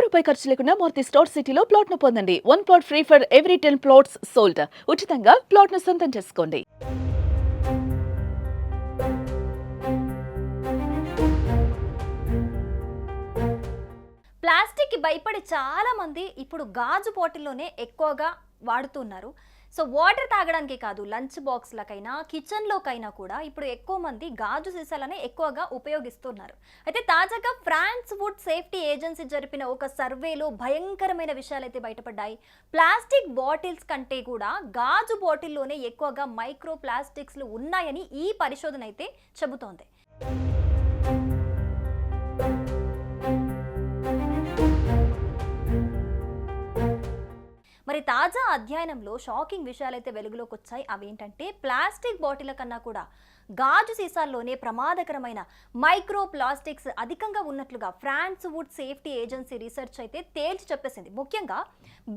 రూపాయి ఖర్చు లేకుండా మూర్తి స్టోర్ సిటీలో ప్లాట్ ను పొందండి. 1 plot free for every 10 plots sold. ఉచితంగా ప్లాట్ ను సొంతం చేసుకోండి. ప్లాస్టిక్ కి భయపడి చాలా మంది ఇప్పుడు గాజు బాటిల్లోనే ఎక్కువగా వాడుతున్నారు. సో వాటర్ తాగడానికి కాదు, లంచ్ బాక్స్లకైనా కిచెన్లోకైనా కూడా ఇప్పుడు ఎక్కువ మంది గాజు సీసాలనే ఎక్కువగా ఉపయోగిస్తున్నారు. అయితే తాజాగా ఫ్రాన్స్ ఫుడ్ సేఫ్టీ ఏజెన్సీ జరిపిన ఒక సర్వేలో భయంకరమైన విషయాలు అయితే బయటపడ్డాయి. ప్లాస్టిక్ బాటిల్స్ కంటే కూడా గాజు బాటిల్లోనే ఎక్కువగా మైక్రో ప్లాస్టిక్స్లు ఉన్నాయని ఈ పరిశోధన అయితే చెబుతోంది. మరి తాజా అధ్యయనంలో షాకింగ్ విషయాలైతే వెలుగులోకి వచ్చాయి. అవేంటంటే ప్లాస్టిక్ బాటిల్ కన్నా కూడా గాజు సీసాల్లోనే ప్రమాదకరమైన మైక్రో ప్లాస్టిక్స్ అధికంగా ఉన్నట్లుగా France food safety agency research అయితే తేల్చి చెప్పేసింది. ముఖ్యంగా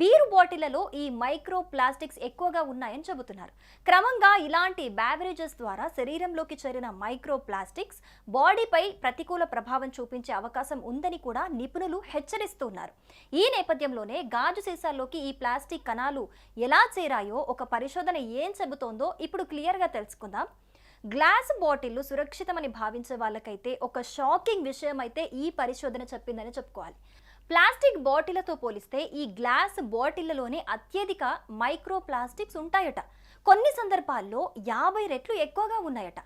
బీరు బాటిళ్లలో ఈ మైక్రో ప్లాస్టిక్స్ ఎక్కువగా ఉన్నాయని చెబుతున్నారు. క్రమంగా ఇలాంటి బ్యావరేజెస్ ద్వారా శరీరంలోకి చేరిన మైక్రో ప్లాస్టిక్స్ బాడీపై ప్రతికూల ప్రభావం చూపించే అవకాశం ఉందని కూడా నిపుణులు హెచ్చరిస్తున్నారు. ఈ నేపథ్యంలోనే గాజు సీసాల్లోకి ఈ ప్లాస్టిక్ కణాలు ఎలా చేరాయో ఒక పరిశోధన ఏం చెబుతోందో ఇప్పుడు క్లియర్గా తెలుసుకుందాం. గ్లాస్ బాటిల్లు సురక్షితమని భావించే వాళ్ళకైతే ఒక షాకింగ్ విషయం అయితే ఈ పరిశోధన చెప్పిందని చెప్పుకోవాలి. ప్లాస్టిక్ బాటిళ్లతో పోలిస్తే ఈ గ్లాస్ బాటిళ్లలోనే అత్యధిక మైక్రో ప్లాస్టిక్స్ ఉంటాయట. కొన్ని సందర్భాల్లో 50 రెట్లు ఎక్కువగా ఉన్నాయట.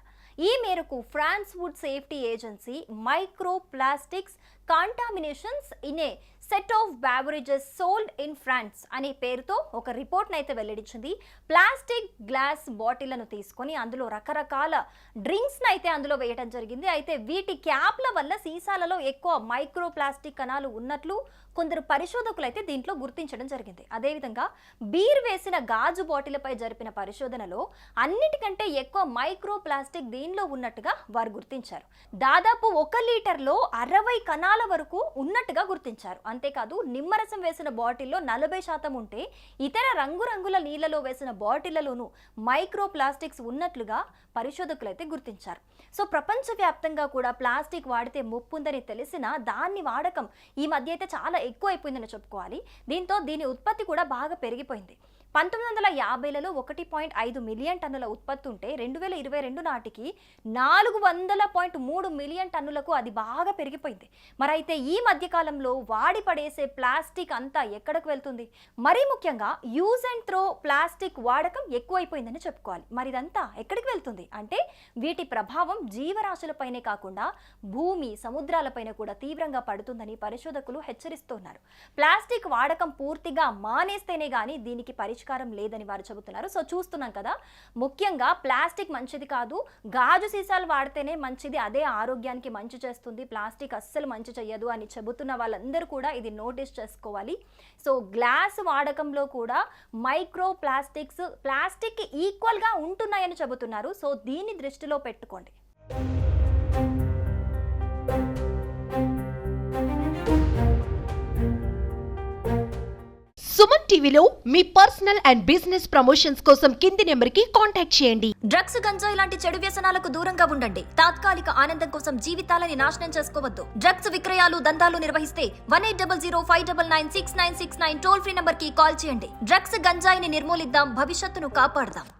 ఈ మేరకు France food safety agency microplastics contaminations in a set of beverages sold in France అనే పేరుతో ఒక రిపోర్ట్ను అయితే వెల్లడించింది. ప్లాస్టిక్ గ్లాస్ బాటిళ్లను తీసుకొని అందులో రకరకాల డ్రింక్స్ని అయితే అందులో వేయడం జరిగింది. అయితే వీటి క్యాప్ల వల్ల సీసాలలో ఎక్కువ మైక్రో ప్లాస్టిక్ కణాలు ఉన్నట్లు కొందరు పరిశోధకులు అయితే దీంట్లో గుర్తించడం జరిగింది. అదేవిధంగా బీర్ వేసిన గాజు బాటిళ్లపై జరిపిన పరిశోధనలో అన్నిటికంటే ఎక్కువ మైక్రో ప్లాస్టిక్ దీనిలో ఉన్నట్టుగా వారు గుర్తించారు. దాదాపు 1 లీటర్లో 60 కణాల వరకు ఉన్నట్టుగా గుర్తించారు. అంతేకాదు నిమ్మరసం వేసిన బాటిల్లో 40% ఉంటే ఇతర రంగురంగుల నీళ్లలో వేసిన బాటిళ్లలోనూ మైక్రో ప్లాస్టిక్స్ ఉన్నట్లుగా పరిశోధకులు అయితే గుర్తించారు. సో ప్రపంచవ్యాప్తంగా కూడా ప్లాస్టిక్ వాడితే ముప్పుందని తెలిసినా దాన్ని వాడకం ఈ మధ్య అయితే చాలా ఎక్కువ అయిపోయిందని చెప్పుకోవాలి. దీంతో దీని ఉత్పత్తి కూడా బాగా పెరిగిపోయింది. 1950లలో 1.5 మిలియన్ టన్నుల ఉత్పత్తి ఉంటే 2022 నాటికి 400.3 మిలియన్ టన్నులకు అది బాగా పెరిగిపోయింది. మరైతే ఈ మధ్యకాలంలో వాడి పడేసే ప్లాస్టిక్ అంతా ఎక్కడికి వెళ్తుంది? మరీ ముఖ్యంగా యూజ్ అండ్ త్రో ప్లాస్టిక్ వాడకం ఎక్కువైపోయిందని చెప్పుకోవాలి. మరి ఇదంతా ఎక్కడికి వెళ్తుంది అంటే వీటి ప్రభావం జీవరాశులపైనే కాకుండా భూమి, సముద్రాలపైన కూడా తీవ్రంగా పడుతుందని పరిశోధకులు హెచ్చరిస్తున్నారు. ప్లాస్టిక్ వాడకం పూర్తిగా మానేస్తేనే గానీ దీనికి పరిష్కారం లేదని వారు చెబుతున్నారు. సో చూస్తున్నాం కదా, ముఖ్యంగా ప్లాస్టిక్ మంచిది కాదు, గాజు సీసాలు వాడితేనే మంచిది, అదే ఆరోగ్యానికి మంచి చేస్తుంది, ప్లాస్టిక్ అస్సలు మంచి చెయ్యదు అని చెబుతున్న వాళ్ళందరూ కూడా ఇది నోటీస్ చేసుకోవాలి. సో గ్లాస్ వాడకంలో కూడా మైక్రో ప్లాస్టిక్స్ ప్లాస్టిక్ ఈక్వల్గా ఉంటున్నాయని చెబుతున్నారు. సో దీన్ని దృష్టిలో పెట్టుకోండి. సుమన్ టీవీలో మీ పర్సనల్ అండ్ బిజినెస్ ప్రమోషన్స్ కోసం కింది నెంబర్కి కాంటాక్ట్ చేయండి. డ్రగ్స్, గంజాయి లాంటి చెడు వ్యసనాలకు దూరంగా ఉండండి. తాత్కాలిక ఆనందం కోసం జీవితాలని నాశనం చేసుకోవద్దు. డ్రగ్స్ విక్రయాలు, దందాలు నిర్వహిస్తే 180059969969 టోల్ ఫ్రీ నంబర్ కి కాల్ చేయండి. డ్రగ్స్, గంజాయిని నిర్మూలిద్దాం, భవిష్యత్తును కాపాడదాం.